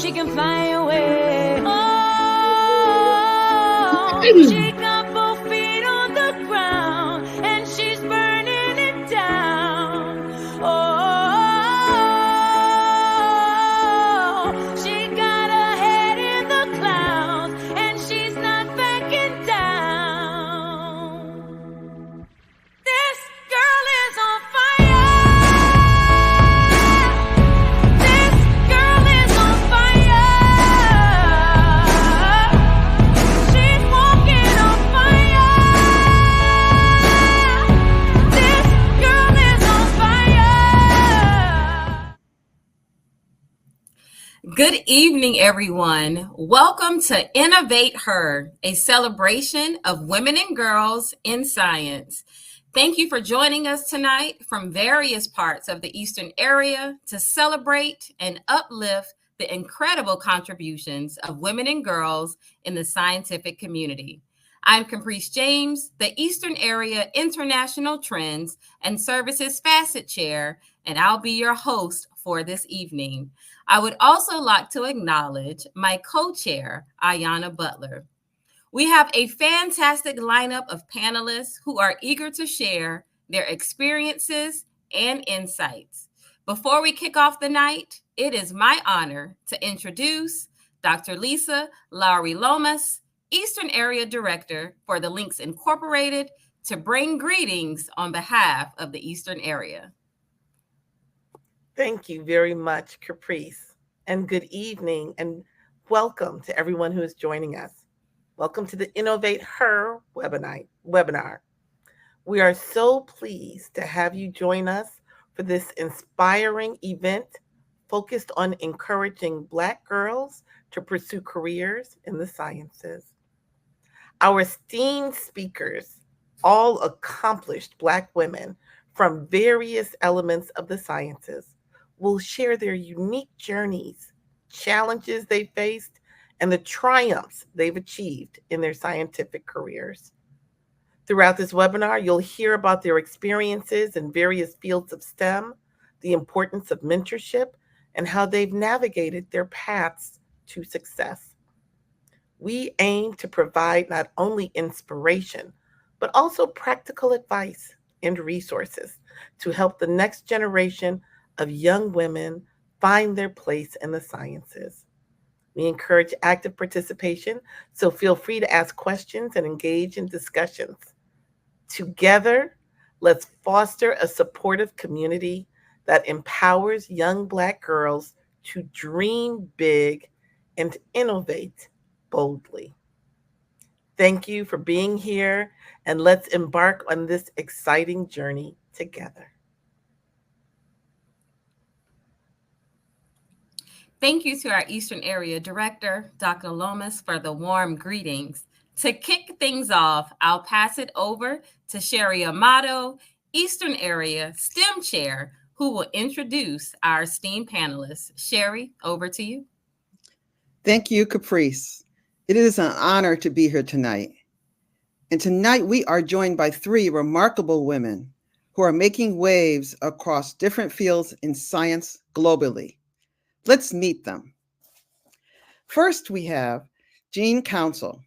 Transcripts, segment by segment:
she can fly away. Oh, she got both feet on the ground and she's burning it down. Oh, she got her head in the clouds and she's not backing down. This girl is on fire. This girl is on fire. She's walking on fire. This girl is on fire. Good evening, everyone. Welcome to InnovateHER, a celebration of women and girls in science. Thank you for joining us tonight from various parts of the Eastern area to celebrate and uplift the incredible contributions of women and girls in the scientific community. I'm Caprice James, the Eastern Area International Trends and Services Facet Chair, and I'll be your host for this evening. I would also like to acknowledge my co-chair, Ayanna Butler. We have a fantastic lineup of panelists who are eager to share their experiences and insights. Before we kick off the night, it is my honor to introduce Dr. Lisa Lowry Lomas, Eastern Area Director for the Links Incorporated, to bring greetings on behalf of the Eastern Area. Thank you very much, Caprice, and good evening and welcome to everyone who is joining us. Welcome to the Innovate Her webinar. We are so pleased to have you join us for this inspiring event focused on encouraging Black girls to pursue careers in the sciences. Our esteemed speakers, all accomplished Black women from various elements of the sciences, will share their unique journeys, challenges they faced, and the triumphs they've achieved in their scientific careers. Throughout this webinar, you'll hear about their experiences in various fields of STEM, the importance of mentorship, and how they've navigated their paths to success. We aim to provide not only inspiration, but also practical advice and resources to help the next generation of young women find their place in the sciences. We encourage active participation, so feel free to ask questions and engage in discussions. Together, let's foster a supportive community that empowers young Black girls to dream big and innovate boldly. Thank you for being here, and let's embark on this exciting journey together. Thank you to our Eastern Area Director, Dr. Lomas, for the warm greetings. To kick things off, I'll pass it over to Sherry Amato, Eastern Area STEM Chair, who will introduce our esteemed panelists. Sherry, over to you. Thank you, Caprice. It is an honor to be here tonight. And tonight we are joined by three remarkable women who are making waves across different fields in science globally. Let's meet them. First, we have Jean Council.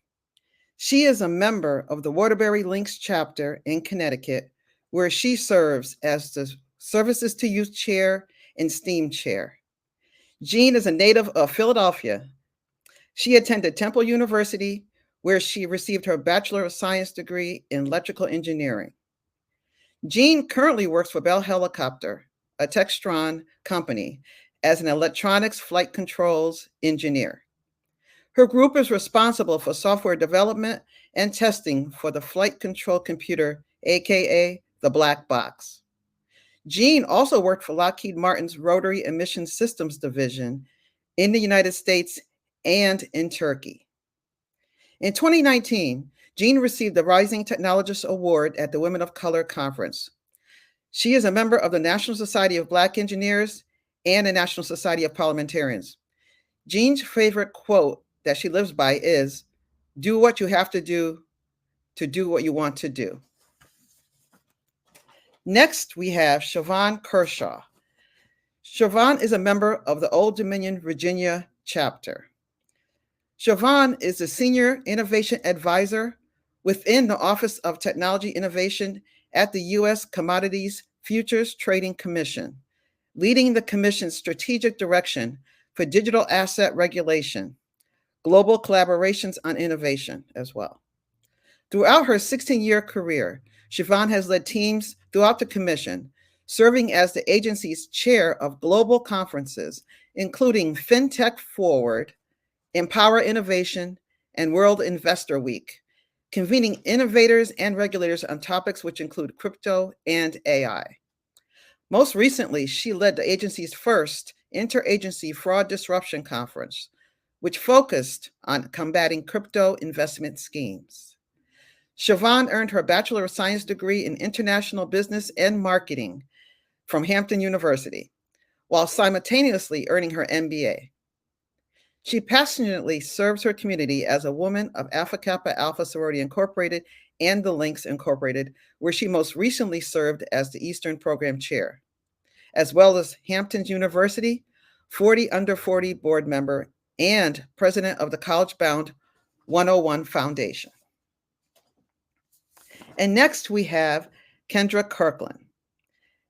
She is a member of the Waterbury Links chapter in Connecticut, where she serves as the Services to Youth Chair and STEAM Chair. Jean is a native of Philadelphia. She attended Temple University, where she received her Bachelor of Science degree in electrical engineering. Jean currently works for Bell Helicopter, a Textron company, as an electronics flight controls engineer. Her group is responsible for software development and testing for the flight control computer, aka the black box. Jean also worked for Lockheed Martin's Rotary Emission Systems Division in the United States and in Turkey. In 2019, Jean received the Rising Technologist Award at the Women of Color Conference. She is a member of the National Society of Black Engineers and the National Society of Parliamentarians. Jean's favorite quote that she lives by is, "Do what you have to do what you want to do." Next, we have Siobhan Kershaw. Siobhan is a member of the Old Dominion, Virginia chapter. Siobhan is a Senior Innovation Advisor within the Office of Technology Innovation at the U.S. Commodities Futures Trading Commission, leading the Commission's strategic direction for digital asset regulation, global collaborations on innovation as well. Throughout her 16-year career, Siobhan has led teams throughout the Commission, serving as the agency's chair of global conferences, including FinTech Forward, Empower Innovation, and World Investor Week, convening innovators and regulators on topics which include crypto and AI. Most recently, she led the agency's first interagency fraud disruption conference, which focused on combating crypto investment schemes. Siobhan earned her Bachelor of Science degree in International Business and Marketing from Hampton University, while simultaneously earning her MBA. She passionately serves her community as a woman of Alpha Kappa Alpha Sorority Incorporated and the Links Incorporated, where she most recently served as the Eastern Program Chair, as well as Hampton University, 40 Under 40 board member, and president of the College Bound 101 Foundation. And next we have Kendra Kirkland.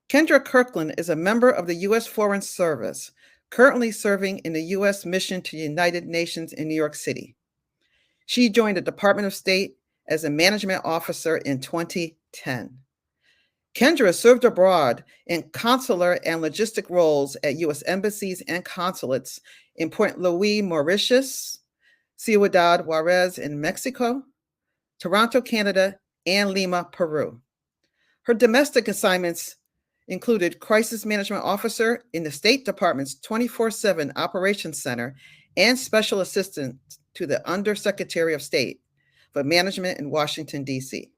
Kendra Kirkland is a member of the U.S. Foreign Service, currently serving in the U.S. Mission to the United Nations in New York City. She joined the Department of State as a management officer in 2010. Kendra served abroad in consular and logistic roles at U.S. embassies and consulates in Point Louis, Mauritius, Ciudad Juarez in Mexico, Toronto, Canada, and Lima, Peru. Her domestic assignments included Crisis Management Officer in the State Department's 24/7 Operations Center and Special Assistant to the Undersecretary of State for Management in Washington, D.C.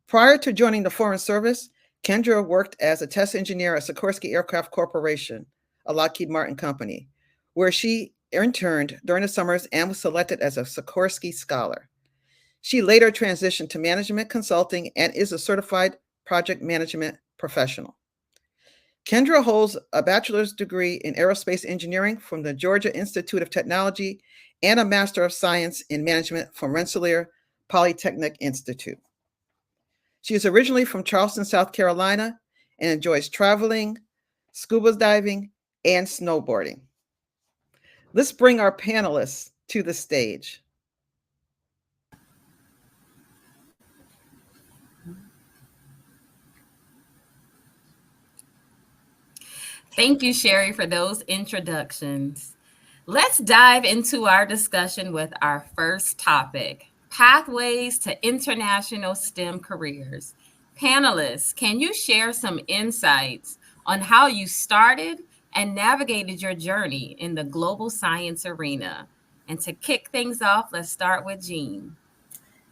Prior to joining the Foreign Service, Kendra worked as a test engineer at Sikorsky Aircraft Corporation, a Lockheed Martin company, where she interned during the summers and was selected as a Sikorsky Scholar. She later transitioned to management consulting and is a certified project management professional. Kendra holds a bachelor's degree in aerospace engineering from the Georgia Institute of Technology and a Master of Science in Management from Rensselaer Polytechnic Institute. She is originally from Charleston, South Carolina, and enjoys traveling, scuba diving, and snowboarding. Let's bring our panelists to the stage. Thank you, Sherry, for those introductions. Let's dive into our discussion with our first topic, pathways to international STEM careers. Panelists, can you share some insights on how you started and navigated your journey in the global science arena? And to kick things off, let's start with Jean.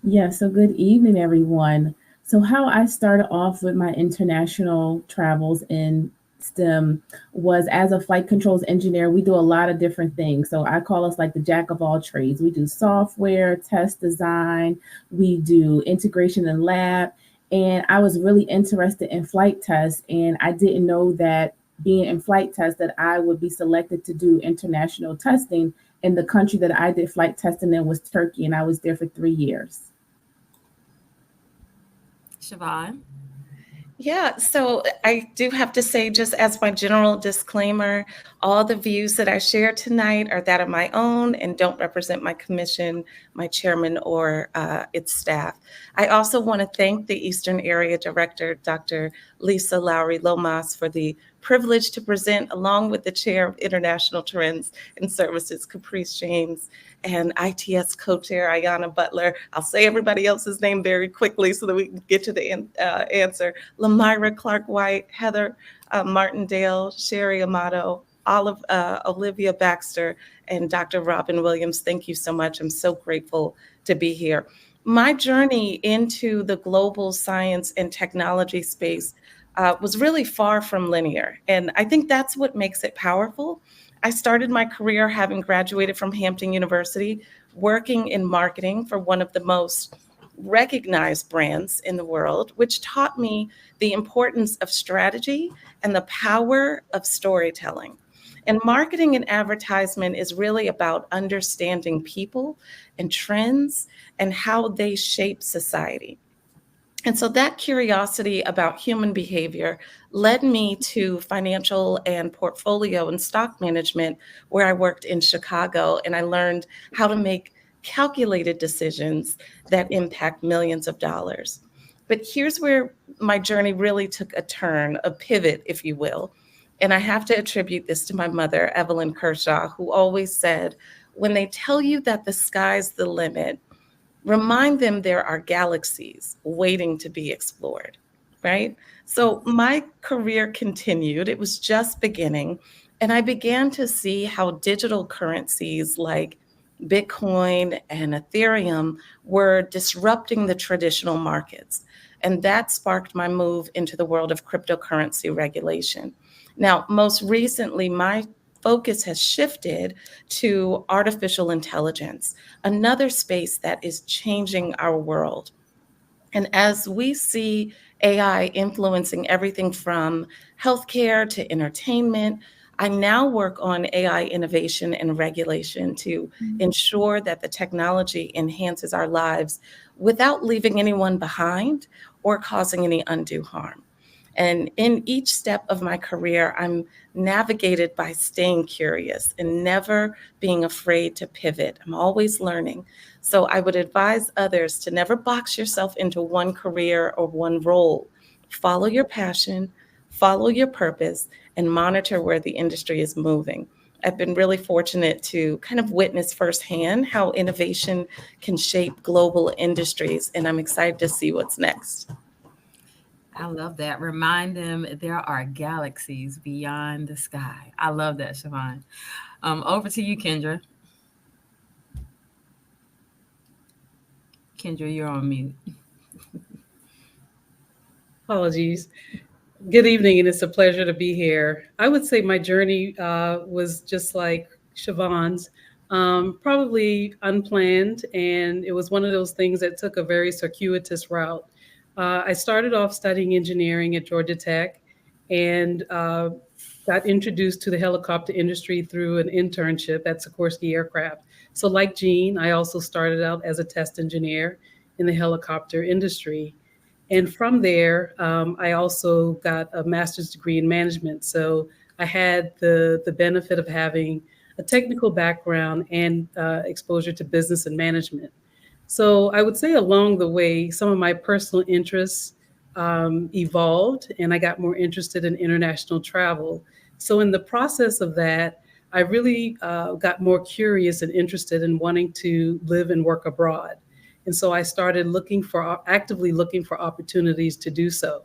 Yeah, so good evening, everyone. So, how I started off with my international travels in STEM was as a flight controls engineer. We do a lot of different things. So, I call us like the jack of all trades. We do software, test design, we do integration in lab. And I was really interested in flight tests, and I didn't know that being in flight tests that I would be selected to do international testing. And the country that I did flight testing in was Turkey, and I was there for 3 years. Siobhan? Yeah, so I do have to say, just as my general disclaimer, all the views that I share tonight are that of my own and don't represent my commission, my chairman, or its staff. I also want to thank the Eastern Area Director, Dr. Lisa Lowry Lomas, for the privilege to present along with the Chair of International Trends and Services, Caprice James, and ITS co-chair, Ayanna Butler. I'll say everybody else's name very quickly so that we can get to the answer. Lamyra Clark-White, Heather Martindale, Sherry Amato, Olivia Baxter, and Dr. Robin Williams. Thank you so much. I'm so grateful to be here. My journey into the global science and technology space was really far from linear. And I think that's what makes it powerful. I started my career having graduated from Hampton University, working in marketing for one of the most recognized brands in the world, which taught me the importance of strategy and the power of storytelling. And marketing and advertisement is really about understanding people and trends and how they shape society. And so that curiosity about human behavior led me to financial and portfolio and stock management, where I worked in Chicago, and I learned how to make calculated decisions that impact millions of dollars. But here's where my journey really took a turn, a pivot, if you will. And I have to attribute this to my mother, Evelyn Kershaw, who always said, when they tell you that the sky's the limit, remind them there are galaxies waiting to be explored, right? So my career continued, it was just beginning, and I began to see how digital currencies like Bitcoin and Ethereum were disrupting the traditional markets. And that sparked my move into the world of cryptocurrency regulation. Now, most recently, my focus has shifted to artificial intelligence, another space that is changing our world. And as we see AI influencing everything from healthcare to entertainment, I now work on AI innovation and regulation to ensure that the technology enhances our lives without leaving anyone behind or causing any undue harm. And in each step of my career, I'm navigated by staying curious and never being afraid to pivot. I'm always learning. So I would advise others to never box yourself into one career or one role. Follow your passion, follow your purpose, and monitor where the industry is moving. I've been really fortunate to kind of witness firsthand how innovation can shape global industries, and I'm excited to see what's next. I love that. Remind them there are galaxies beyond the sky. I love that, Siobhan. Over to you, Kendra. Kendra, you're on mute. Apologies. Good evening, and it's a pleasure to be here. I would say my journey was just like Siobhan's, probably unplanned, and it was one of those things that took a very circuitous route. I started off studying engineering at Georgia Tech and got introduced to the helicopter industry through an internship at Sikorsky Aircraft. So like Jean, I also started out as a test engineer in the helicopter industry. And from there, I also got a master's degree in management. So I had the benefit of having a technical background and exposure to business and management. So I would say along the way, some of my personal interests evolved, and I got more interested in international travel. So in the process of that, I really got more curious and interested in wanting to live and work abroad. And so I started actively looking for opportunities to do so.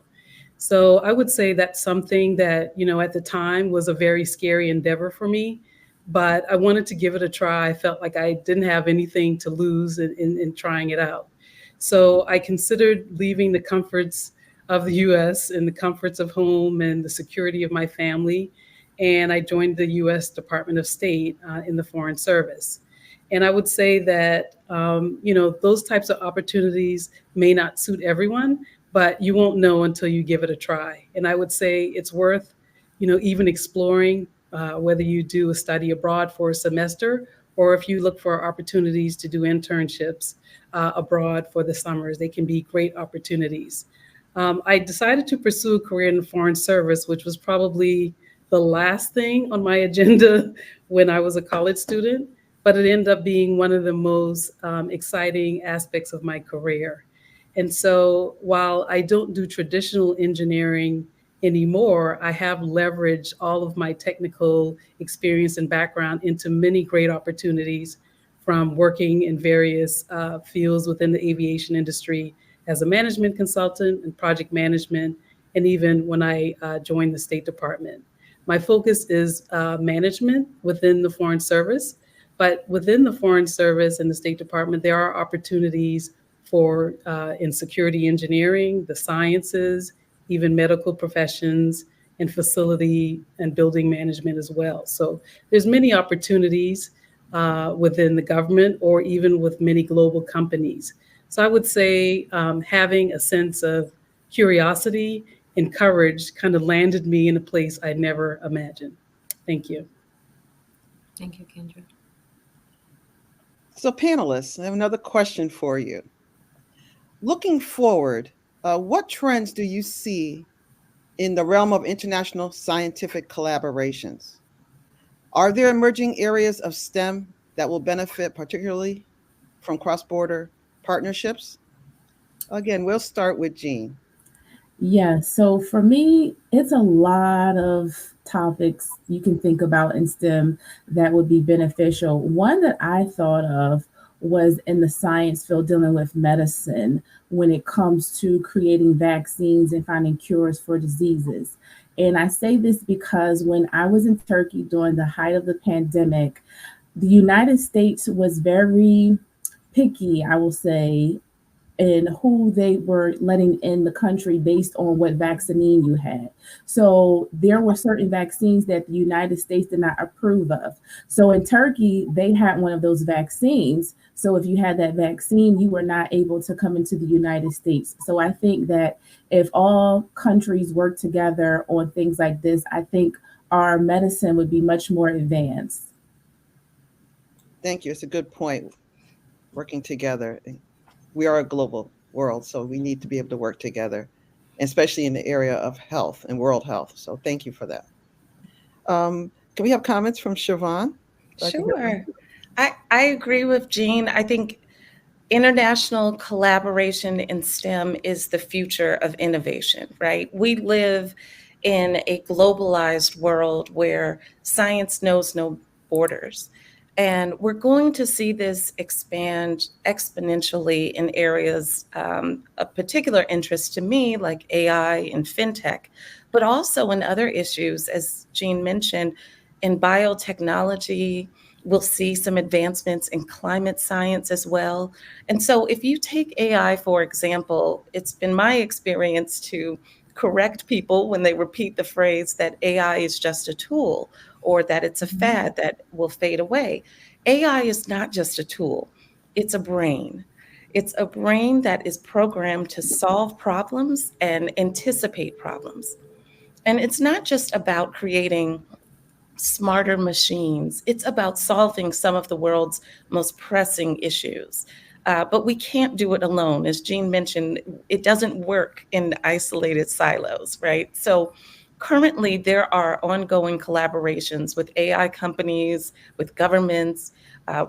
So I would say that's something that, at the time was a very scary endeavor for me, but I wanted to give it a try. I felt like I didn't have anything to lose in trying it out. So I considered leaving the comforts of the US and the comforts of home and the security of my family. And I joined the US Department of State in the Foreign Service. And I would say that, those types of opportunities may not suit everyone, but you won't know until you give it a try. And I would say it's worth, even exploring whether you do a study abroad for a semester or if you look for opportunities to do internships abroad for the summers. They can be great opportunities. I decided to pursue a career in the Foreign Service, which was probably the last thing on my agenda when I was a college student, but it ended up being one of the most exciting aspects of my career. And so while I don't do traditional engineering anymore, I have leveraged all of my technical experience and background into many great opportunities, from working in various fields within the aviation industry as a management consultant and project management, and even when I joined the State Department. My focus is management within the Foreign Service, but within the Foreign Service and the State Department, there are opportunities for in security engineering, the sciences, even medical professions, and facility and building management as well. So there's many opportunities within the government or even with many global companies. So I would say having a sense of curiosity and courage kind of landed me in a place I'd never imagined. Thank you. Thank you, Kendra. So, panelists, I have another question for you. Looking forward, what trends do you see in the realm of international scientific collaborations? Are there emerging areas of STEM that will benefit particularly from cross-border partnerships? Again, we'll start with Jean. Yeah, so for me, it's a lot of topics you can think about in STEM that would be beneficial. One that I thought of was in the science field dealing with medicine when it comes to creating vaccines and finding cures for diseases. And I say this because when I was in Turkey during the height of the pandemic, the United States was very picky, I will say, and who they were letting in the country based on what vaccine you had. So there were certain vaccines that the United States did not approve of. So in Turkey, they had one of those vaccines. So if you had that vaccine, you were not able to come into the United States. So I think that if all countries work together on things like this, I think our medicine would be much more advanced. Thank you. It's a good point. Working together. We are a global world, so we need to be able to work together, especially in the area of health and world health. So thank you for that. Can we have comments from Siobhan? Sure. I agree with Jean. I think international collaboration in STEM is the future of innovation, right? We live in a globalized world where science knows no borders. And we're going to see this expand exponentially in areas of particular interest to me, like AI and fintech, but also in other issues, as Jean mentioned, in biotechnology. We'll see some advancements in climate science as well. And so, if you take AI, for example, it's been my experience to correct people when they repeat the phrase that AI is just a tool or that it's a fad that will fade away. AI is not just a tool, it's a brain. It's a brain that is programmed to solve problems and anticipate problems. And it's not just about creating smarter machines. It's about solving some of the world's most pressing issues. But we can't do it alone. As Jean mentioned, it doesn't work in isolated silos, right? So currently, there are ongoing collaborations with AI companies, with governments,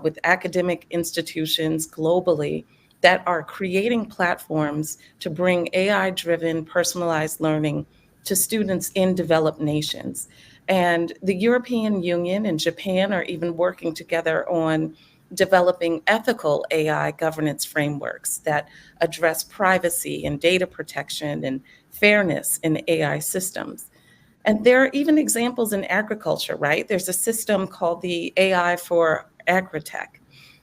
with academic institutions globally that are creating platforms to bring AI driven personalized learning to students in developed nations. And the European Union and Japan are even working together on developing ethical AI governance frameworks that address privacy and data protection and fairness in AI systems. And there are even examples in agriculture, right? There's a system called the AI for Agritech.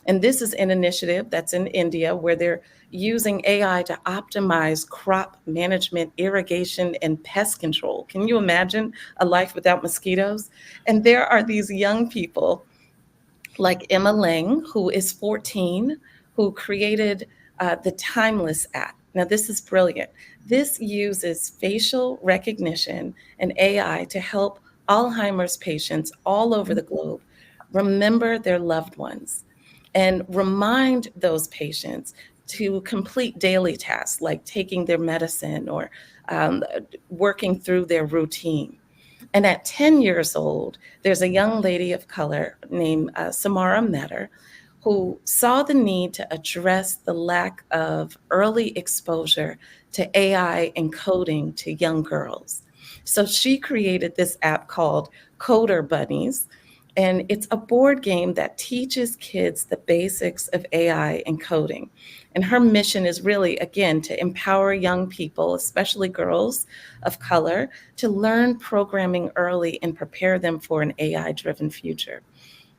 And this is an initiative that's in India where they're using AI to optimize crop management, irrigation, and pest control. Can you imagine a life without mosquitoes? And there are these young people like Emma Lang, who is 14, who created the Timeless app. Now, this is brilliant. This uses facial recognition and AI to help Alzheimer's patients all over the globe remember their loved ones and remind those patients to complete daily tasks like taking their medicine or working through their routine. And at 10 years old, there's a young lady of color named Samara Metter who saw the need to address the lack of early exposure to AI and coding to young girls. So she created this app called Coder Bunnies, and it's a board game that teaches kids the basics of AI and coding. And her mission is really, again, to empower young people, especially girls of color, to learn programming early and prepare them for an AI driven future.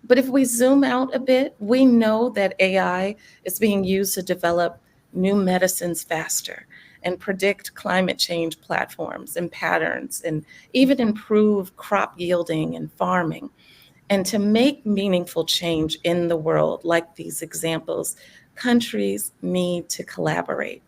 But if we zoom out a bit, we know that AI is being used to develop new medicines faster and predict climate change platforms and patterns and even improve crop yielding and farming. And to make meaningful change in the world, like these examples, countries need to collaborate.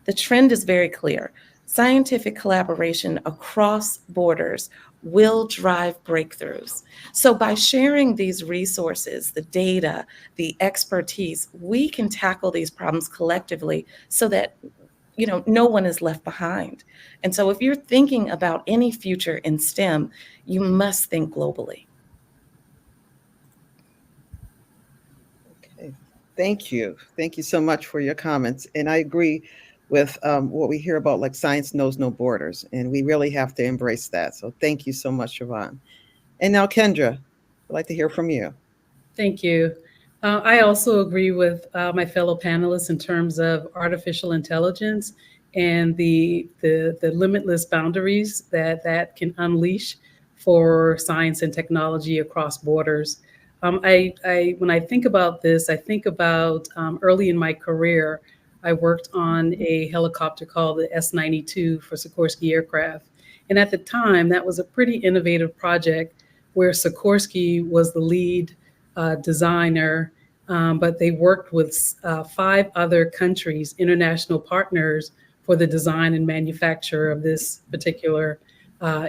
The trend is very clear. Scientific collaboration across borders will drive breakthroughs. So by sharing these resources, the data, the expertise, we can tackle these problems collectively so that no one is left behind. And so if you're thinking about any future in STEM, you must think globally. Okay. Thank you. Thank you so much for your comments. And I agree with what we hear about, like science knows no borders, and we really have to embrace that. So thank you so much, Siobhan. And now, Kendra, I'd like to hear from you. Thank you. I also agree with my fellow panelists in terms of artificial intelligence and the limitless boundaries that can unleash for science and technology across borders. When I think about this, I think about early in my career, I worked on a helicopter called the S-92 for Sikorsky aircraft. And at the time, that was a pretty innovative project where Sikorsky was the lead designer, but they worked with 5 other countries, international partners, for the design and manufacture of this particular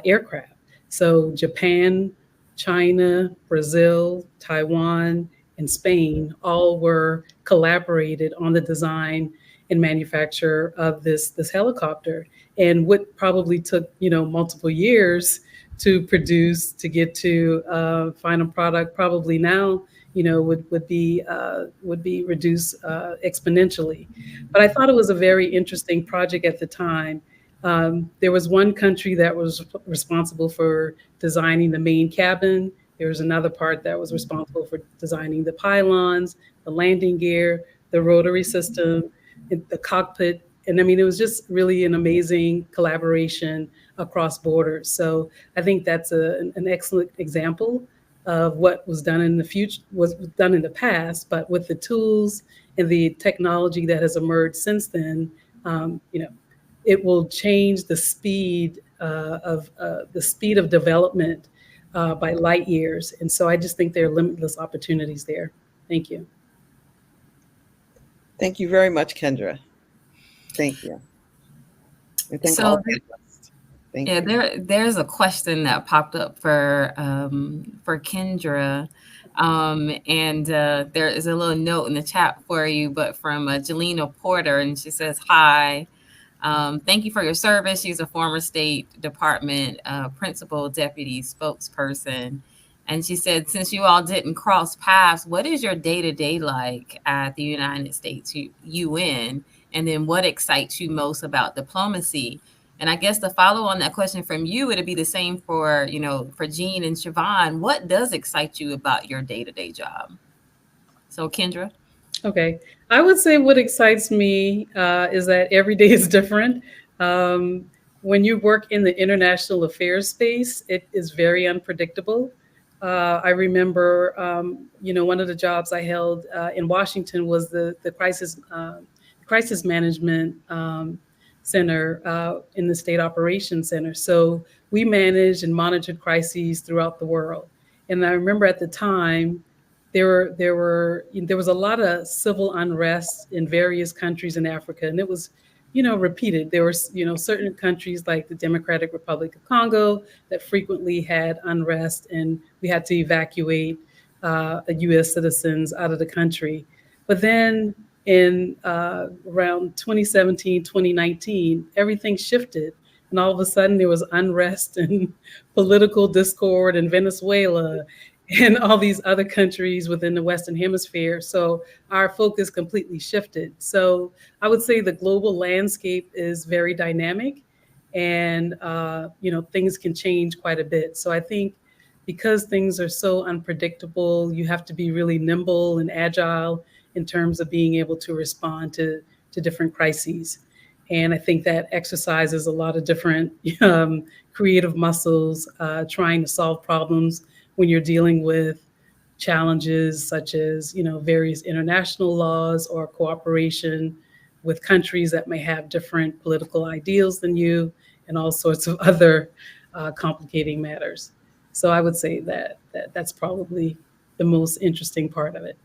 aircraft. So Japan, China, Brazil, Taiwan, and Spain all were collaborated on the design and manufacture of this helicopter. And what probably took multiple years to produce to get to final product probably now would be reduced exponentially. But I thought it was a very interesting project at the time. There was one country that was responsible for designing the main cabin. There was another part that was responsible for designing the pylons, the landing gear, the rotary system, the cockpit. And I mean, it was just really an amazing collaboration across borders. So I think that's an excellent example of what was done in the future, was done in the past, but with the tools and the technology that has emerged since then, it will change the speed of development by light years. And so I just think there are limitless opportunities there. Thank you. Thank you very much, Kendra. Thank you. And thank So all panelists. Thank yeah, you. there's a question that popped up for Kendra, and there is a little note in the chat for you, but from Jelena Porter, and she says, "Hi, thank you for your service." She's a former State Department principal deputy spokesperson, and she said, "Since you all didn't cross paths, what is your day-to-day like at the United States UN, and then what excites you most about diplomacy?" And I guess the follow on that question from you, it'd be the same for, for Jean and Siobhan. What does excite you about your day-to-day job? So Kendra? Okay. I would say what excites me is that every day is different. When you work in the international affairs space, it is very unpredictable. I remember, one of the jobs I held in Washington was the crisis management center in the State Operations Center. So we managed and monitored crises throughout the world. And I remember at the time, there was a lot of civil unrest in various countries in Africa, and it was, repeated. There were, certain countries like the Democratic Republic of Congo that frequently had unrest, and we had to evacuate U.S. citizens out of the country. But then in around 2017, 2019, everything shifted. And all of a sudden there was unrest and political discord in Venezuela and all these other countries within the Western Hemisphere. So our focus completely shifted. So I would say the global landscape is very dynamic, and things can change quite a bit. So I think because things are so unpredictable, you have to be really nimble and agile in terms of being able to respond to different crises. And I think that exercises a lot of different creative muscles, trying to solve problems when you're dealing with challenges such as, various international laws or cooperation with countries that may have different political ideals than you, and all sorts of other complicating matters. So I would say that's probably the most interesting part of it.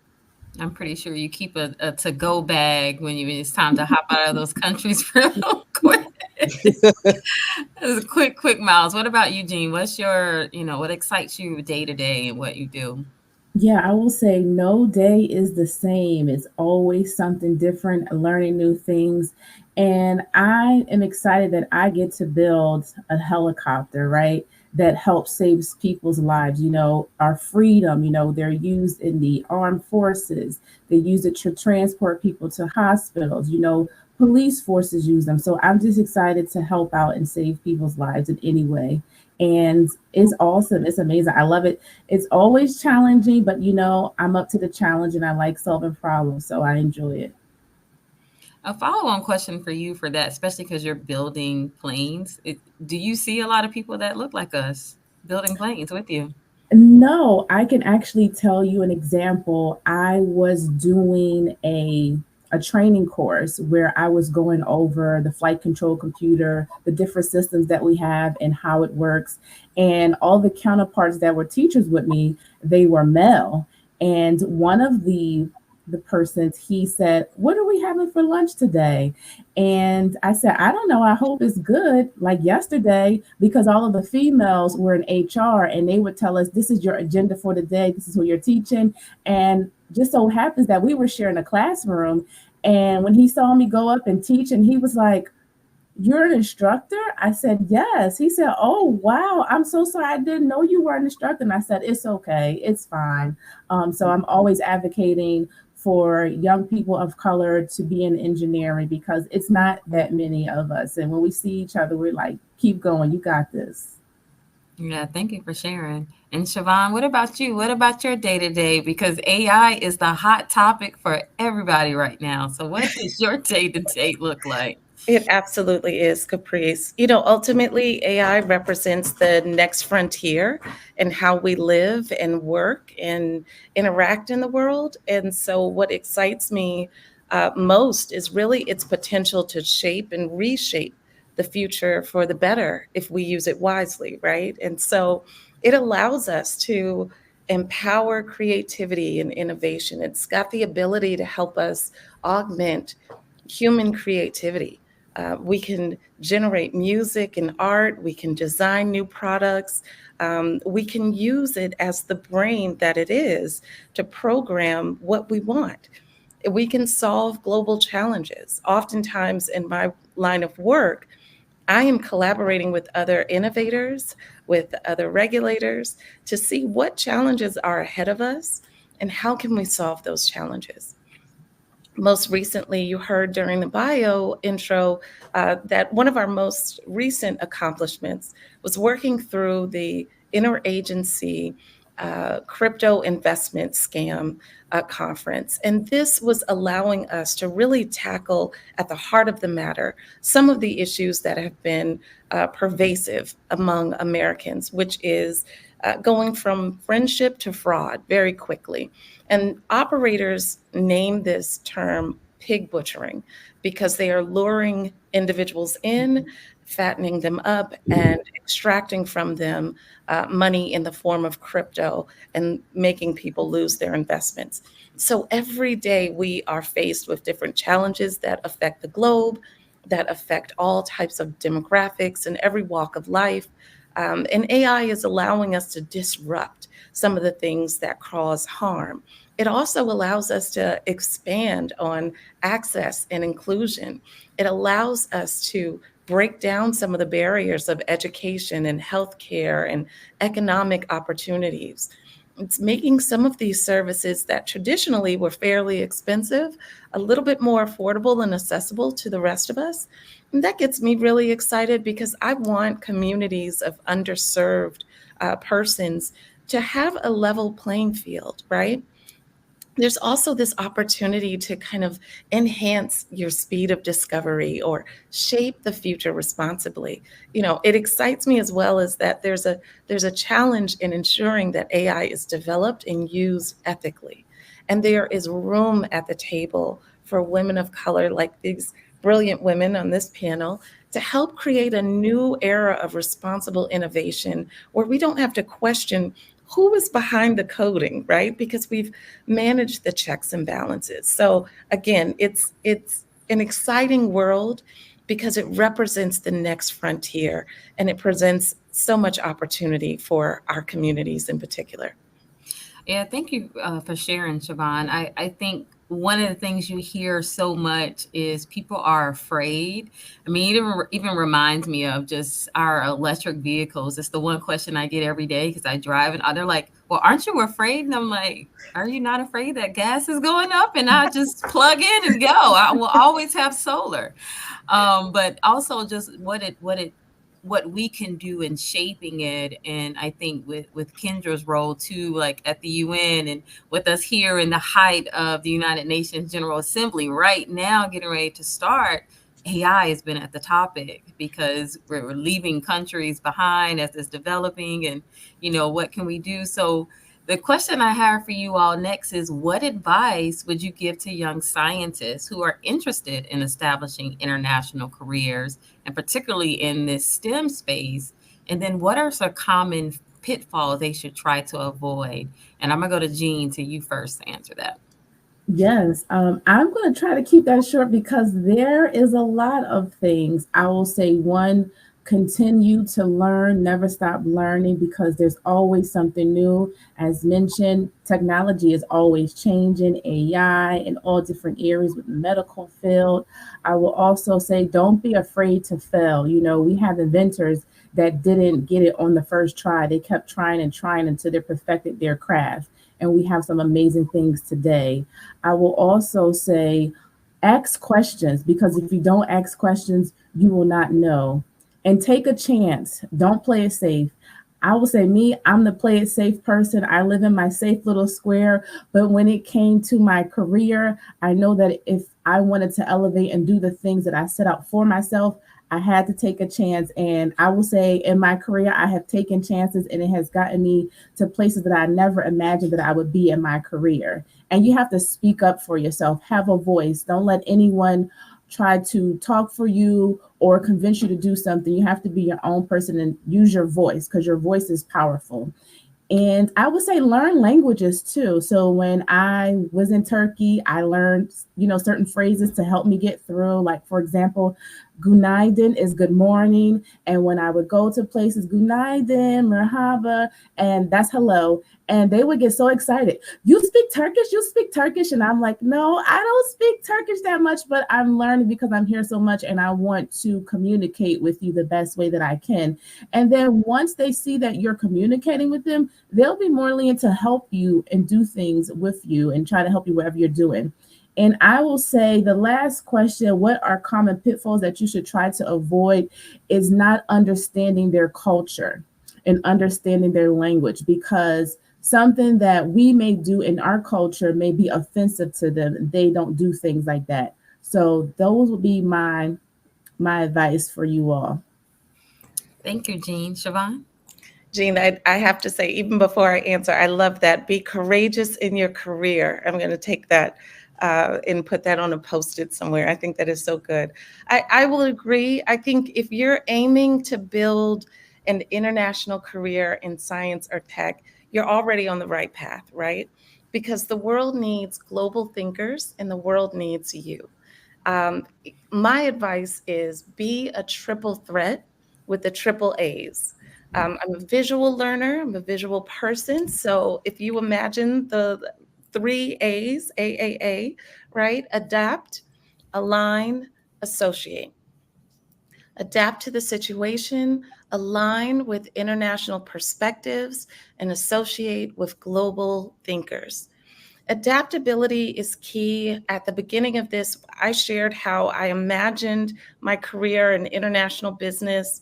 I'm pretty sure you keep a to-go bag when it's time to hop out of those countries real quick. Quick, Miles. What about you, Jean? What's your, what excites you day to day and what you do? Yeah, I will say no day is the same. It's always something different, learning new things. And I am excited that I get to build a helicopter, right? That helps saves people's lives. Our freedom, they're used in the armed forces. They use it to transport people to hospitals. Police forces use them. So I'm just excited to help out and save people's lives in any way. And it's awesome. It's amazing. I love it. It's always challenging, but I'm up to the challenge and I like solving problems, so I enjoy it. A follow-on question for you for that, especially because you're building planes. Do you see a lot of people that look like us building planes with you? No, I can actually tell you an example. I was doing a training course where I was going over the flight control computer, the different systems that we have and how it works. And all the counterparts that were teachers with me, they were male. And one of the persons, he said, "What are we having for lunch today?" And I said, "I don't know. I hope it's good." Like yesterday, because all of the females were in HR and they would tell us, "This is your agenda for the day. This is what you're teaching." And just so happens that we were sharing a classroom. And when he saw me go up and teach, and he was like, "You're an instructor?" I said, "Yes." He said, "Oh, wow. I'm so sorry. I didn't know you were an instructor." And I said, "It's okay. It's fine." So I'm always advocating for young people of color to be in engineering because it's not that many of us. And when we see each other, we're like, "Keep going. You got this." Yeah, thank you for sharing. And Siobhan, what about you? What about your day to day? Because AI is the hot topic for everybody right now. So, what does your day to day look like? It absolutely is, Caprice. Ultimately, AI represents the next frontier in how we live and work and interact in the world. And so, what excites me most is really its potential to shape and reshape the future for the better if we use it wisely, right? And so, it allows us to empower creativity and innovation. It's got the ability to help us augment human creativity. We can generate music and art. We can design new products. We can use it as the brain that it is to program what we want. We can solve global challenges. Oftentimes, in my line of work, I am collaborating with other innovators, with other regulators to see what challenges are ahead of us and how can we solve those challenges. Most recently, you heard during the bio intro that one of our most recent accomplishments was working through the interagency crypto investment scam conference. And this was allowing us to really tackle at the heart of the matter some of the issues that have been pervasive among Americans, which is going from friendship to fraud very quickly. And operators name this term pig butchering because they are luring individuals in, fattening them up, and extracting from them money in the form of crypto and making people lose their investments. So every day we are faced with different challenges that affect the globe, that affect all types of demographics and every walk of life. And AI is allowing us to disrupt some of the things that cause harm. It also allows us to expand on access and inclusion. It allows us to break down some of the barriers of education and healthcare and economic opportunities. It's making some of these services that traditionally were fairly expensive a little bit more affordable and accessible to the rest of us. And that gets me really excited because I want communities of underserved persons to have a level playing field, right? There's also this opportunity to kind of enhance your speed of discovery or shape the future responsibly. It excites me as well as that there's a challenge in ensuring that AI is developed and used ethically. And there is room at the table for women of color like these brilliant women on this panel to help create a new era of responsible innovation where we don't have to question who is behind the coding, right? Because we've managed the checks and balances. So again, it's an exciting world because it represents the next frontier and it presents so much opportunity for our communities in particular. Yeah, thank you for sharing, Siobhan. I think one of the things you hear so much is people are afraid. I mean, it even reminds me of just our electric vehicles. It's the one question I get every day because I drive, and they're like, well, aren't you afraid? And I'm like, are you not afraid that gas is going up and I just plug in and go? I will always have solar. But also just what we can do in shaping it. And I think with Kendra's role too, like at the UN and with us here in the height of the United Nations General Assembly right now, getting ready to start, AI has been at the topic because we're leaving countries behind as it's developing, and what can we do? So the question I have for you all next is, what advice would you give to young scientists who are interested in establishing international careers, and particularly in this STEM space? And then what are some common pitfalls they should try to avoid? And I'm going to go to Jean, to you first to answer that. Yes, I'm going to try to keep that short because there is a lot of things. I will say one, continue to learn, never stop learning because there's always something new. As mentioned, technology is always changing, AI in all different areas with the medical field. I will also say don't be afraid to fail. We have inventors that didn't get it on the first try. They kept trying and trying until they perfected their craft. And we have some amazing things today. I will also say, ask questions, because if you don't ask questions, you will not know. And take a chance. Don't play it safe. I will say I'm the play it safe person. I live in my safe little square. But when it came to my career, I know that if I wanted to elevate and do the things that I set out for myself, I had to take a chance. And I will say in my career, I have taken chances and it has gotten me to places that I never imagined that I would be in my career. And you have to speak up for yourself, have a voice. Don't let anyone try to talk for you or convince you to do something. You have to be your own person and use your voice because your voice is powerful. And I would say learn languages too. So when I was in Turkey, I learned, certain phrases to help me get through. Like, for example, Günaydin is good morning. And when I would go to places, Günaydin, merhaba, and that's hello. And they would get so excited. You speak Turkish? You speak Turkish? And I'm like, no, I don't speak Turkish that much, but I'm learning because I'm here so much and I want to communicate with you the best way that I can. And then once they see that you're communicating with them, they'll be more lenient to help you and do things with you and try to help you whatever you're doing. And I will say the last question, what are common pitfalls that you should try to avoid, is not understanding their culture and understanding their language, because something that we may do in our culture may be offensive to them. They don't do things like that. So those would be my advice for you all. Thank you, Jean. Siobhan? Jean, I have to say, even before I answer, I love that. Be courageous in your career. I'm going to take that and put that on a Post-it somewhere. I think that is so good. I will agree. I think if you're aiming to build an international career in science or tech, you're already on the right path, right? Because the world needs global thinkers and the world needs you. My advice is be a triple threat with the triple A's. I'm a visual learner. I'm a visual person. So if you imagine the 3 A's, AAA, right? Adapt, align, associate. Adapt to the situation, align with international perspectives, and associate with global thinkers. Adaptability is key. At the beginning of this, I shared how I imagined my career in international business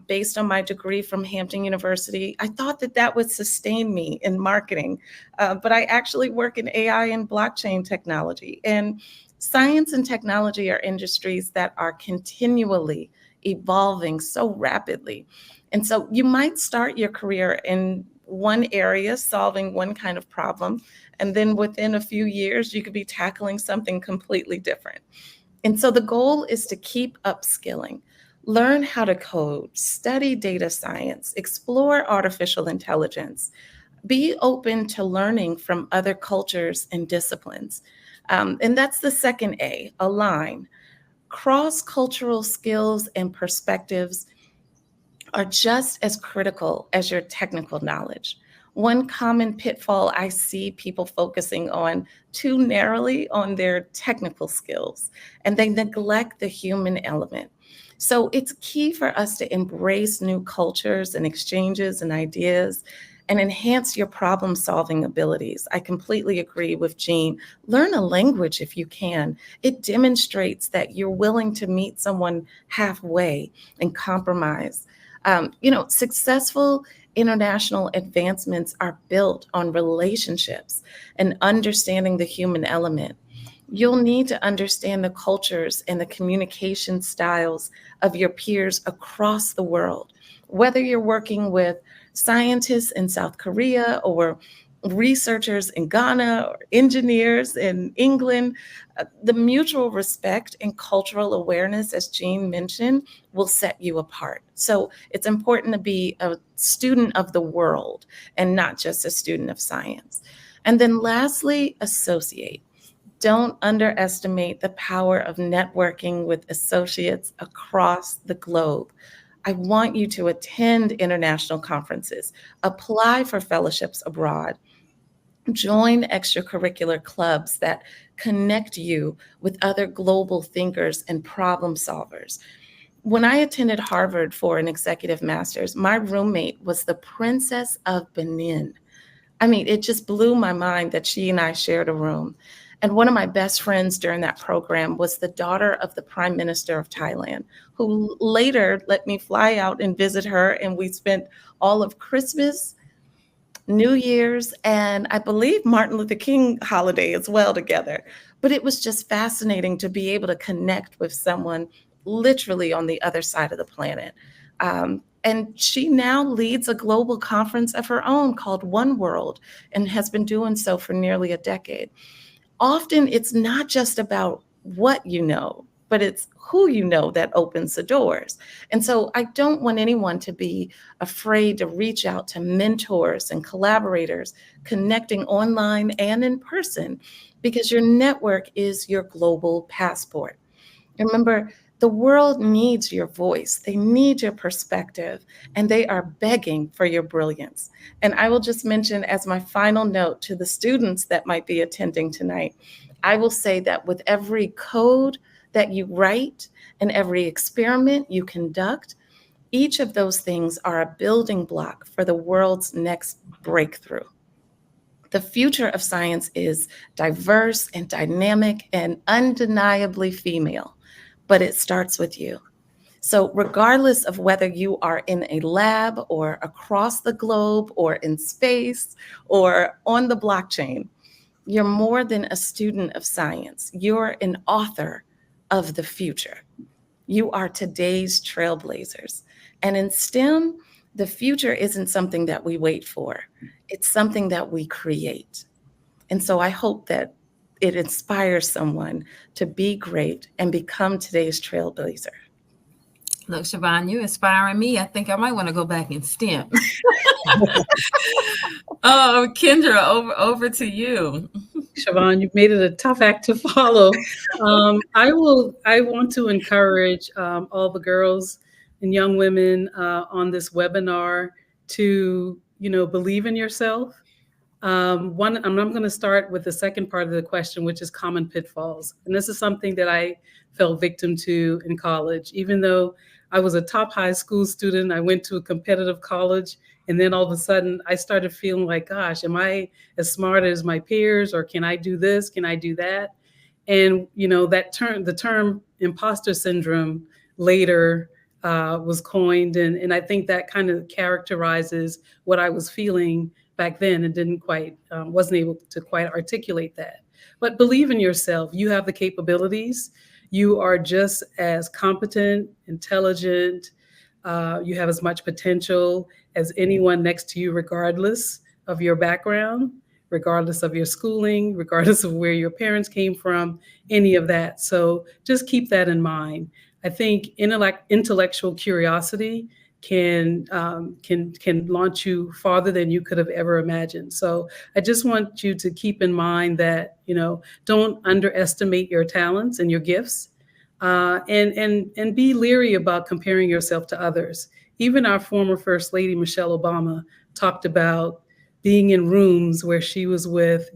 based on my degree from Hampton University. I thought that would sustain me in marketing, but I actually work in AI and blockchain technology. And science and technology are industries that are continually evolving so rapidly. And so you might start your career in one area, solving one kind of problem, and then within a few years, you could be tackling something completely different. And so the goal is to keep upskilling, learn how to code, study data science, explore artificial intelligence, be open to learning from other cultures and disciplines. And that's the second A, align. Cross-cultural skills and perspectives are just as critical as your technical knowledge. One common pitfall I see people focusing on too narrowly on their technical skills, and they neglect the human element. So it's key for us to embrace new cultures and exchanges and ideas and enhance your problem solving abilities. I completely agree with Jean. Learn a language if you can. It demonstrates that you're willing to meet someone halfway and compromise. Successful international advancements are built on relationships and understanding the human element. You'll need to understand the cultures and the communication styles of your peers across the world, whether you're working with scientists in South Korea or researchers in Ghana or engineers in England. The mutual respect and cultural awareness, as Jean mentioned, will set you apart. So it's important to be a student of the world and not just a student of science. And then lastly, associate. Don't underestimate the power of networking with associates across the globe. I want you to attend international conferences, apply for fellowships abroad, join extracurricular clubs that connect you with other global thinkers and problem solvers. When I attended Harvard for an executive master's, my roommate was the Princess of Benin. I mean, it just blew my mind that she and I shared a room. And one of my best friends during that program was the daughter of the Prime Minister of Thailand, who later let me fly out and visit her. And we spent all of Christmas, New Year's, and I believe Martin Luther King holiday as well together. But it was just fascinating to be able to connect with someone literally on the other side of the planet. And she now leads a global conference of her own called One World and has been doing so for nearly a decade. Often it's not just about what you know, but it's who you know that opens the doors. And so I don't want anyone to be afraid to reach out to mentors and collaborators, connecting online and in person, because your network is your global passport. Remember, the world needs your voice. They need your perspective, and they are begging for your brilliance. And I will just mention as my final note to the students that might be attending tonight, I will say that with every code that you write and every experiment you conduct, each of those things are a building block for the world's next breakthrough. The future of science is diverse and dynamic and undeniably female, but it starts with you. So regardless of whether you are in a lab or across the globe or in space or on the blockchain, you're more than a student of science. You're an author of the future. You are today's trailblazers. And in STEM, the future isn't something that we wait for. It's something that we create. And so I hope that it inspires someone to be great and become today's trailblazer. Look, Siobhan, you inspiring me. I think I might want to go back in STEM. Oh, Kendra, over to you. Siobhan, you've made it a tough act to follow. I want to encourage all the girls and young women on this webinar to, believe in yourself. I'm going to start with the second part of the question, which is common pitfalls. And this is something that I fell victim to in college. Even though I was a top high school student, I went to a competitive college, and then all of a sudden I started feeling like, gosh, am I as smart as my peers, or can I do this? Can I do that? And, the term imposter syndrome later was coined. And I think that kind of characterizes what I was feeling back then and wasn't able to quite articulate that. But believe in yourself. You have the capabilities. You are just as competent, intelligent. You have as much potential as anyone next to you, regardless of your background, regardless of your schooling, regardless of where your parents came from, any of that. So just keep that in mind. I think intellectual curiosity can launch you farther than you could have ever imagined. So I just want you to keep in mind that, don't underestimate your talents and your gifts. and be leery about comparing yourself to others. Even our former First Lady Michelle Obama talked about being in rooms where she was with,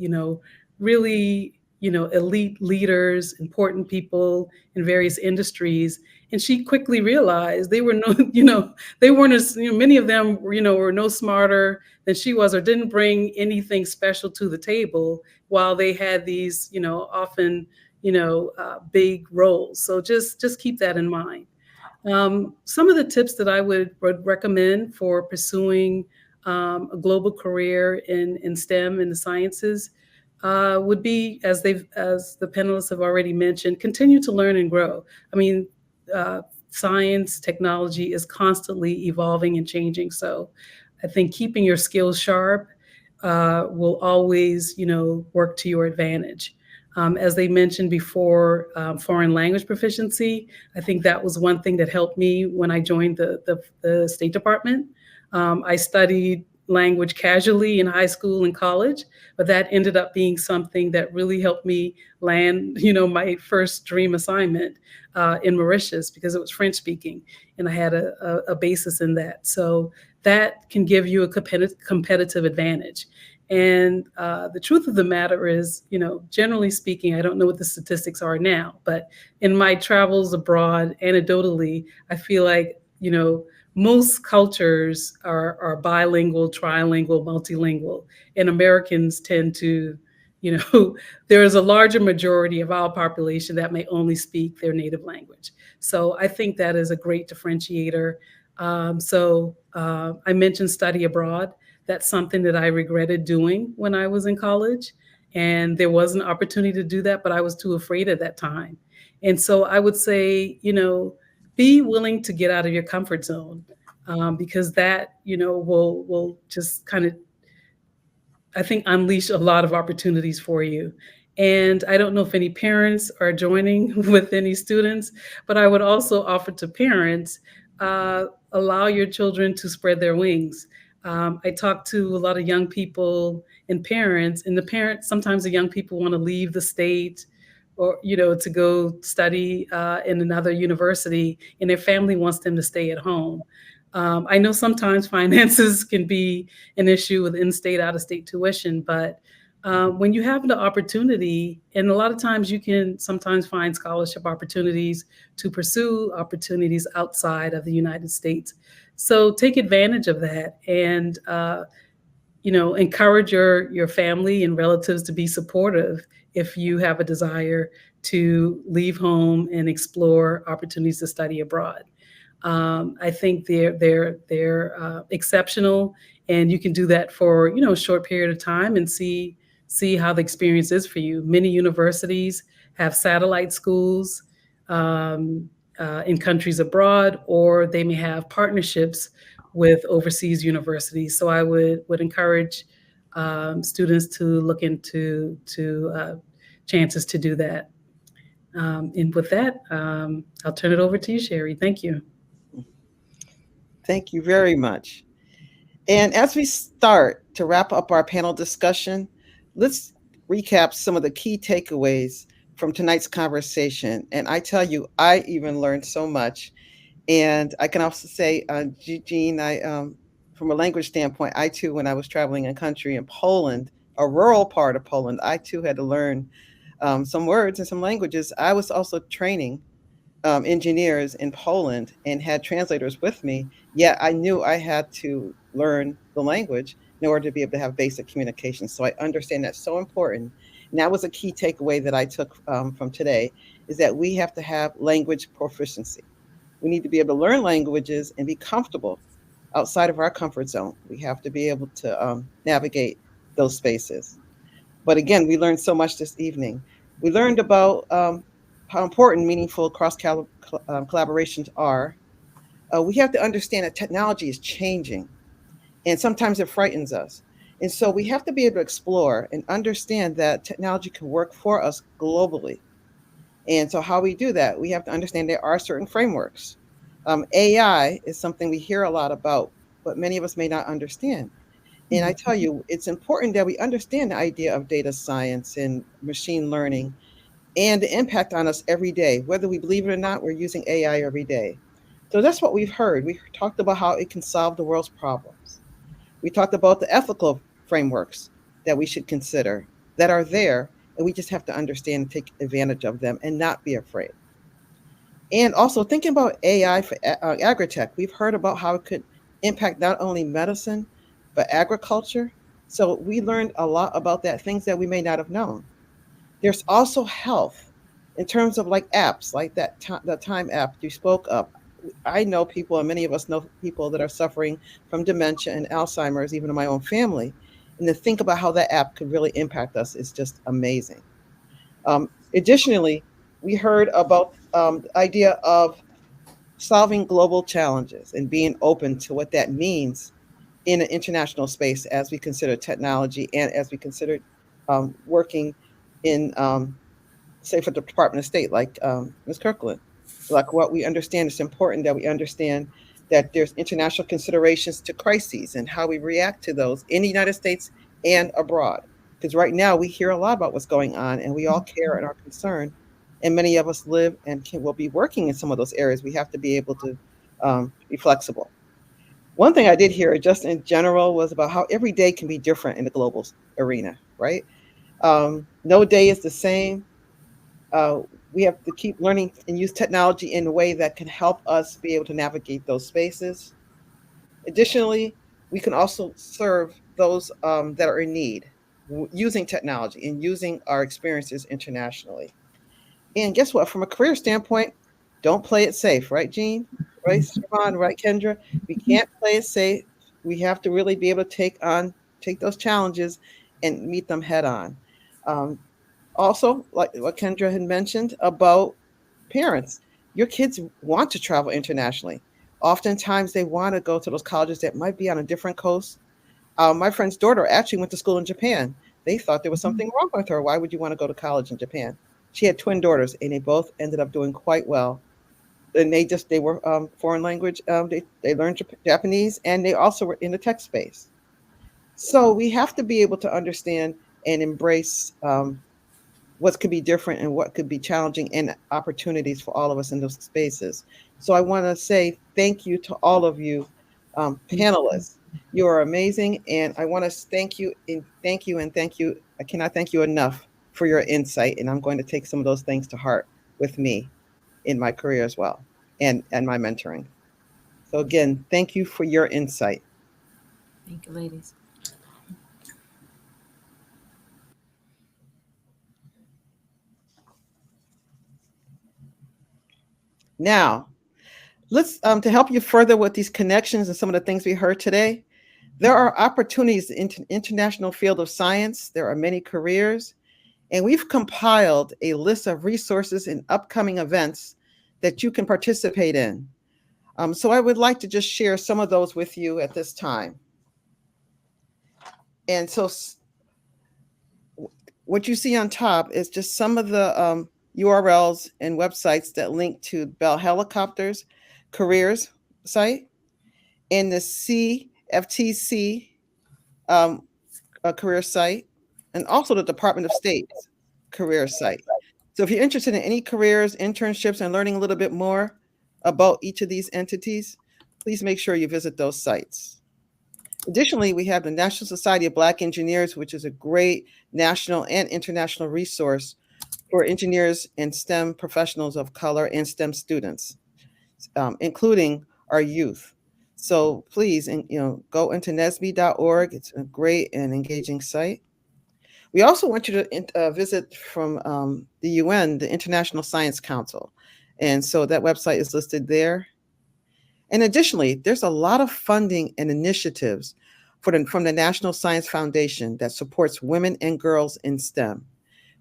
really, elite leaders, important people in various industries, and she quickly realized they were no, they weren't as, many of them, were no smarter than she was, or didn't bring anything special to the table, while they had these, often, big roles. So just keep that in mind. Some of the tips that I would recommend for pursuing a global career in STEM, in the sciences, would be, as the panelists have already mentioned, continue to learn and grow. I mean, science, technology is constantly evolving and changing. So I think keeping your skills sharp will always, work to your advantage. As they mentioned before, foreign language proficiency, I think that was one thing that helped me when I joined the State Department. I studied language casually in high school and college, but that ended up being something that really helped me land, my first dream assignment in Mauritius, because it was French speaking, and I had a basis in that. So that can give you a competitive advantage. And the truth of the matter is, generally speaking, I don't know what the statistics are now, but in my travels abroad, anecdotally, I feel like, most cultures are bilingual, trilingual, multilingual, and Americans tend to, there is a larger majority of our population that may only speak their native language. So I think that is a great differentiator. I mentioned study abroad. That's something that I regretted doing when I was in college. And there was an opportunity to do that, but I was too afraid at that time. And so I would say, be willing to get out of your comfort zone, because that, will just kind of, I think, unleash a lot of opportunities for you. And I don't know if any parents are joining with any students, but I would also offer to parents, allow your children to spread their wings. I talk to a lot of young people and the parents, sometimes the young people want to leave the state, or, to go study in another university, and their family wants them to stay at home. I know sometimes finances can be an issue with in-state, out-of-state tuition, but when you have the opportunity, and a lot of times you can sometimes find scholarship opportunities to pursue opportunities outside of the United States. So take advantage of that, and encourage your family and relatives to be supportive if you have a desire to leave home and explore opportunities to study abroad. I think they're exceptional, and you can do that for a short period of time and see how the experience is for you. Many universities have satellite schools in countries abroad, or they may have partnerships with overseas universities. So I would encourage students to look into chances to do that. And with that, I'll turn it over to you, Sherry. Thank you. Thank you very much. And as we start to wrap up our panel discussion, let's recap some of the key takeaways from tonight's conversation. And I tell you, I even learned so much. And I can also say, Jean, from a language standpoint, I too, when I was traveling in country in Poland, a rural part of Poland, I too had to learn some words and some languages. I was also training engineers in Poland and had translators with me. Yet I knew I had to learn the language in order to be able to have basic communication. So I understand that's so important. And that was a key takeaway that I took from today, is that we have to have language proficiency. We need to be able to learn languages and be comfortable outside of our comfort zone. We have to be able to navigate those spaces. But again, we learned so much this evening. We learned about how important meaningful collaborations are. We have to understand that technology is changing, and sometimes it frightens us. And so we have to be able to explore and understand that technology can work for us globally. And so how we do that, we have to understand there are certain frameworks. AI is something we hear a lot about, but many of us may not understand. And I tell you, it's important that we understand the idea of data science and machine learning, and the impact on us every day. Whether we believe it or not, we're using AI every day. So that's what we've heard. We talked about how it can solve the world's problems. We talked about the ethical frameworks that we should consider that are there, and we just have to understand and take advantage of them and not be afraid. And also thinking about AI for agritech, we've heard about how it could impact not only medicine, but agriculture. So we learned a lot about that, things that we may not have known. There's also health in terms of like apps, like the time app you spoke of. I know people, and many of us know people that are suffering from dementia and Alzheimer's, even in my own family. And to think about how that app could really impact us is just amazing. Additionally, we heard about the idea of solving global challenges and being open to what that means in an international space as we consider technology and as we consider working in say for the Department of State, like Ms. Kirkland. Like what we understand, it's important that we understand that there's international considerations to crises and how we react to those in the United States and abroad. Because right now we hear a lot about what's going on and we all care and are concerned. And many of us live and will be working in some of those areas. We have to be able to be flexible. One thing I did hear just in general was about how every day can be different in the global arena, right? No day is the same. uh, we have to keep learning and use technology in a way that can help us be able to navigate those spaces. Additionally, we can also serve those that are in need using technology and using our experiences internationally. And guess what? From a career standpoint, don't play it safe, right, Jean? Right, Siobhan? Right, Kendra? We can't play it safe. We have to really be able to take those challenges and meet them head on. Um, Also, like what Kendra had mentioned about parents, your kids want to travel internationally. Oftentimes, they want to go to those colleges that might be on a different coast. My friend's daughter actually went to school in Japan. They thought there was something wrong with her. Why would you want to go to college in Japan? She had twin daughters, and they both ended up doing quite well. And they were foreign language. They learned Japanese, and they also were in the tech space. So we have to be able to understand and embrace what could be different and what could be challenging and opportunities for all of us in those spaces. So I want to say thank you to all of you panelists. You are amazing. And I want to thank you and thank you and thank you. I cannot thank you enough for your insight. And I'm going to take some of those things to heart with me in my career as well and my mentoring. So again, thank you for your insight. Thank you, ladies. Now, let's to help you further with these connections and some of the things we heard today. There are opportunities in the international field of science. There are many careers, and we've compiled a list of resources and upcoming events that you can participate in. So I would like to just share some of those with you at this time. And so what you see on top is just some of the URLs and websites that link to Bell Helicopters careers site and the CFTC career site, and also the Department of State's career site. So if you're interested in any careers, internships, and learning a little bit more about each of these entities, please make sure you visit those sites. Additionally, we have the National Society of Black Engineers, which is a great national and international resource for engineers and STEM professionals of color and STEM students, including our youth. So please, go into nesb.org. It's a great and engaging site. We also want you to visit from the UN, the International Science Council. And so that website is listed there. And additionally, there's a lot of funding and initiatives from the National Science Foundation that supports women and girls in STEM.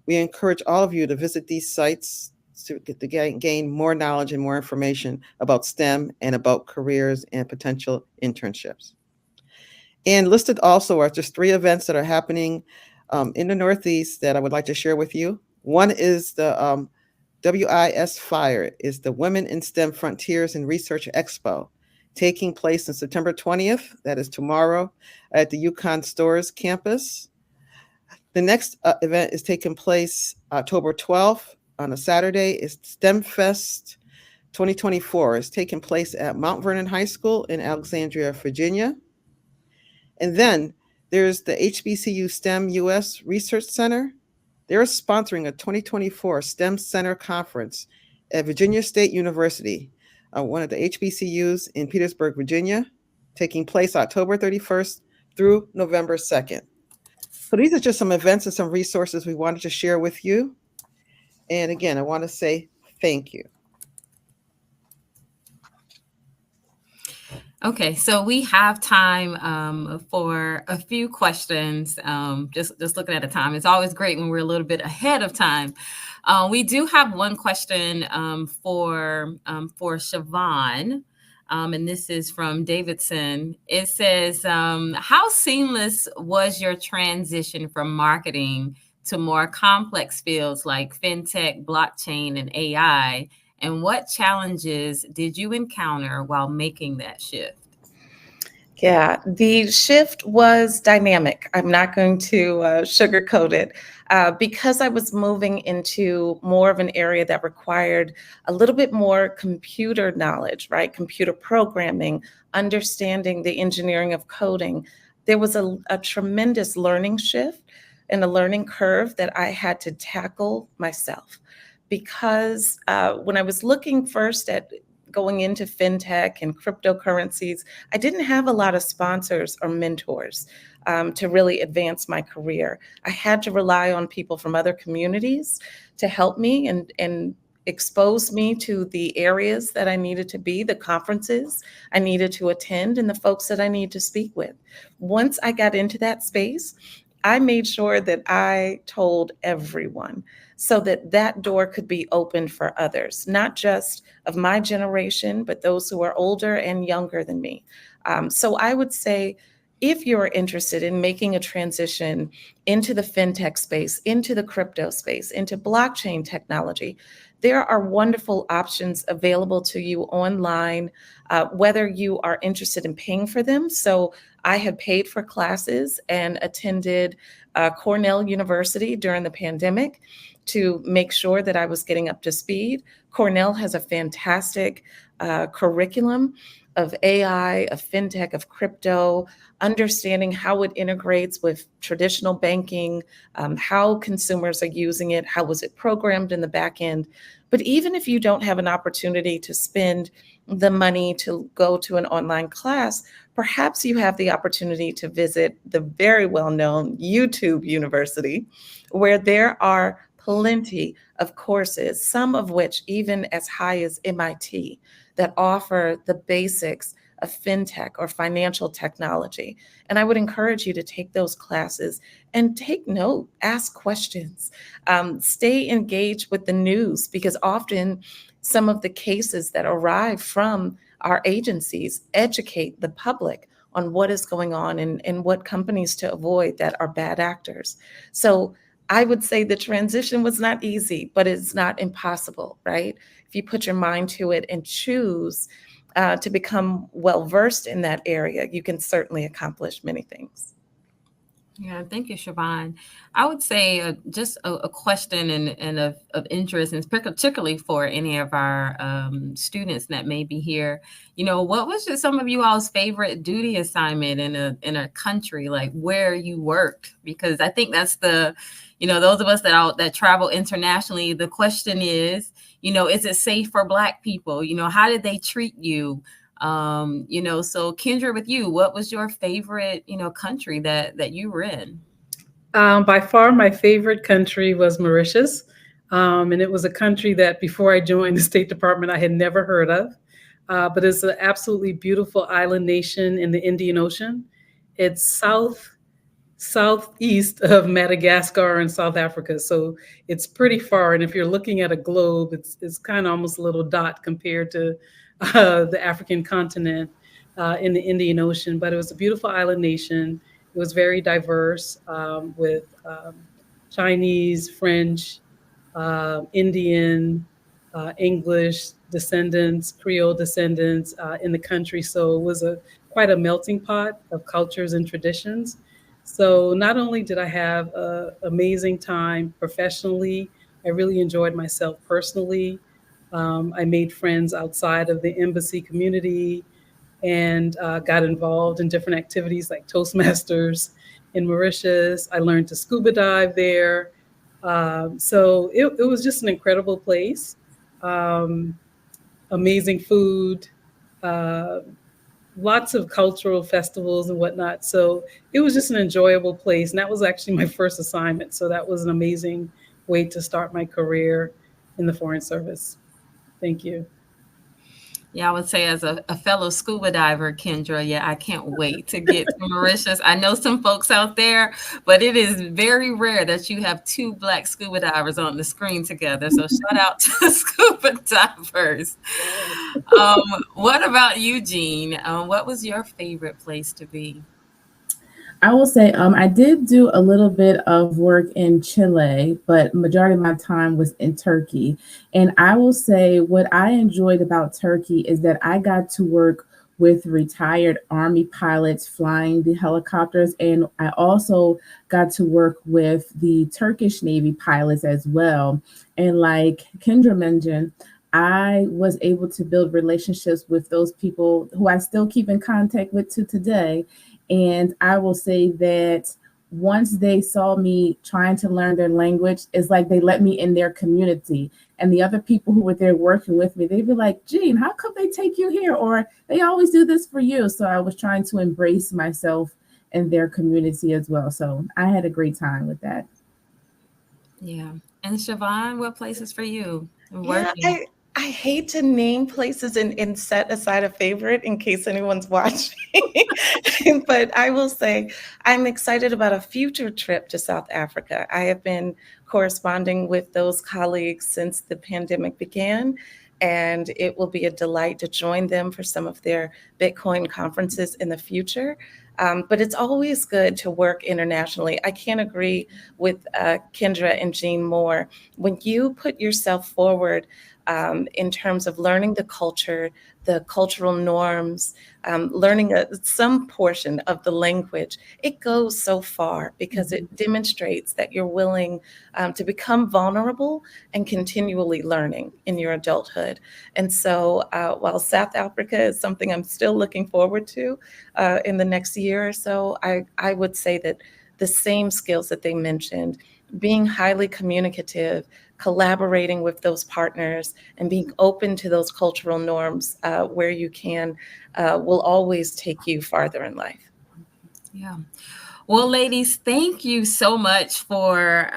We encourage all of you to visit these sites to gain more knowledge and more information about STEM and about careers and potential internships. And listed also are just 3 events that are happening in the Northeast that I would like to share with you. One is the WIS FIRE, is the Women in STEM Frontiers and Research Expo, taking place on September 20th, that is tomorrow, at the Yukon Stores campus. The next event is taking place October 12th on a Saturday is STEM Fest 2024. It's taking place at Mount Vernon High School in Alexandria, Virginia. And then there's the HBCU STEM US Research Center. They're sponsoring a 2024 STEM Center Conference at Virginia State University, one of the HBCUs in Petersburg, Virginia, taking place October 31st through November 2nd. So these are just some events and some resources we wanted to share with you. And again, I want to say thank you. Okay, so we have time for a few questions. Just looking at the time, it's always great when we're a little bit ahead of time. We do have one question for Siobhan, and this is from Davidson. It says, "How seamless was your transition from marketing to more complex fields like fintech, blockchain, and AI? And what challenges did you encounter while making that shift?" Yeah, the shift was dynamic. I'm not going to sugarcoat it. Because I was moving into more of an area that required a little bit more computer knowledge, right? Computer programming, understanding the engineering of coding. There was a tremendous learning shift and a learning curve that I had to tackle myself. Because when I was looking first at going into fintech and cryptocurrencies, I didn't have a lot of sponsors or mentors to really advance my career. I had to rely on people from other communities to help me and expose me to the areas that I needed to be, the conferences I needed to attend, and the folks that I need to speak with. Once I got into that space, I made sure that I told everyone so that that door could be opened for others, not just of my generation, but those who are older and younger than me. So I would say, if you're interested in making a transition into the fintech space, into the crypto space, into blockchain technology, there are wonderful options available to you online, whether you are interested in paying for them. So I had paid for classes and attended Cornell University during the pandemic to make sure that I was getting up to speed. Cornell has a fantastic curriculum of AI, of fintech, of crypto, understanding how it integrates with traditional banking, how consumers are using it, how was it programmed in the back end. But even if you don't have an opportunity to spend the money to go to an online class, perhaps you have the opportunity to visit the very well-known YouTube University, where there are plenty of courses, some of which even as high as MIT, that offer the basics of fintech or financial technology. And I would encourage you to take those classes and take note, ask questions, stay engaged with the news, because often some of the cases that arrive from our agencies educate the public on what is going on and what companies to avoid that are bad actors. So I would say the transition was not easy, but it's not impossible, right? If you put your mind to it and choose to become well-versed in that area, you can certainly accomplish many things. Yeah, thank you, Siobhan. I would say just a question and of interest, and particularly for any of our students that may be here. You know, what was just some of you all's favorite duty assignment in a country, like where you worked? Because I think that's the, you know, those of us that travel internationally, the question is, you know, is it safe for Black people? You know, how did they treat you? You know, so Kendra, with you, what was your favorite, you know, country that you were in? By far, my favorite country was Mauritius. And it was a country that before I joined the State Department, I had never heard of. But it's an absolutely beautiful island nation in the Indian Ocean. It's southeast of Madagascar and South Africa. So it's pretty far. And if you're looking at a globe, it's kind of almost a little dot compared to the African continent in the Indian Ocean. But it was a beautiful island nation. It was very diverse with Chinese, French, Indian, English descendants, Creole descendants in the country. So it was quite a melting pot of cultures and traditions. So not only did I have an amazing time professionally, I really enjoyed myself personally. I made friends outside of the embassy community and got involved in different activities like Toastmasters in Mauritius. I learned to scuba dive there. So it was just an incredible place. Um, Amazing food, uh, lots of cultural festivals and whatnot. So it was just an enjoyable place. And that was actually my first assignment. So that was an amazing way to start my career in the Foreign Service. Thank you. Yeah, I would say as a fellow scuba diver, Kendra, yeah, I can't wait to get to Mauritius. I know some folks out there, but it is very rare that you have two Black scuba divers on the screen together. So shout out to scuba divers. What about you, Jean? What was your favorite place to be? I will say, I did do a little bit of work in Chile, but majority of my time was in Turkey. And I will say what I enjoyed about Turkey is that I got to work with retired Army pilots flying the helicopters. And I also got to work with the Turkish Navy pilots as well. And like Kendra mentioned, I was able to build relationships with those people who I still keep in contact with to today. And I will say that once they saw me trying to learn their language, it's like they let me in their community. And the other people who were there working with me, they'd be like, Jean, how come they take you here? Or they always do this for you. So I was trying to embrace myself in their community as well. So I had a great time with that. Yeah. And Siobhan, what places for you Yeah, working? I hate to name places and set aside a favorite in case anyone's watching. But I will say I'm excited about a future trip to South Africa. I have been corresponding with those colleagues since the pandemic began, and it will be a delight to join them for some of their Bitcoin conferences in the future. But it's always good to work internationally. I can't agree with Kendra and Jean more. When you put yourself forward in terms of learning the culture, the cultural norms, learning some portion of the language, it goes so far because it demonstrates that you're willing to become vulnerable and continually learning in your adulthood. And so while South Africa is something I'm still looking forward to in the next year or so, I would say that the same skills that they mentioned, being highly communicative, collaborating with those partners, and being open to those cultural norms where you can will always take you farther in life. Yeah. Well, ladies, thank you so much for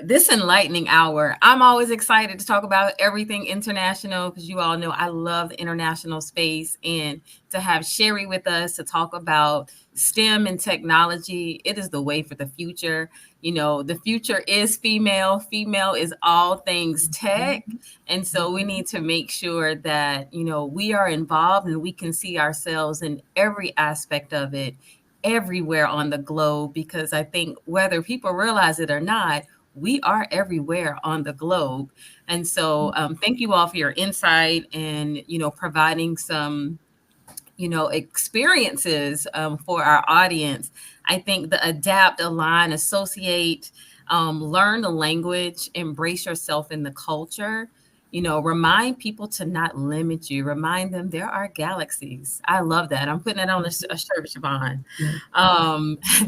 this enlightening hour. I'm always excited to talk about everything international because you all know I love the international space, and to have Sherry with us to talk about STEM and technology. It is the way for the future. You know, the future is female. Female is all things tech. And so we need to make sure that, you know, we are involved and we can see ourselves in every aspect of it everywhere on the globe, because I think whether people realize it or not, we are everywhere on the globe. And so thank you all for your insight and, you know, providing some, you know, experiences for our audience. I think the adapt, align, associate, learn the language, embrace yourself in the culture. You know, remind people to not limit you. Remind them there are galaxies. I love that. I'm putting that on a shirt, Siobhan.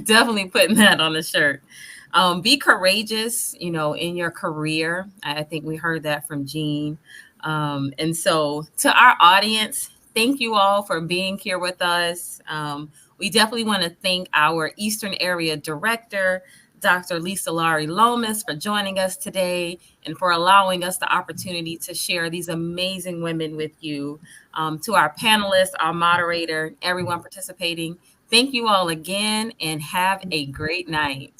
Definitely putting that on a shirt. Be courageous, you know, in your career. I think we heard that from Jean. And so to our audience, thank you all for being here with us. We definitely want to thank our Eastern Area Director, Dr. Lisa Laurie Lomas, for joining us today and for allowing us the opportunity to share these amazing women with you. To our panelists, our moderator, everyone participating, thank you all again and have a great night.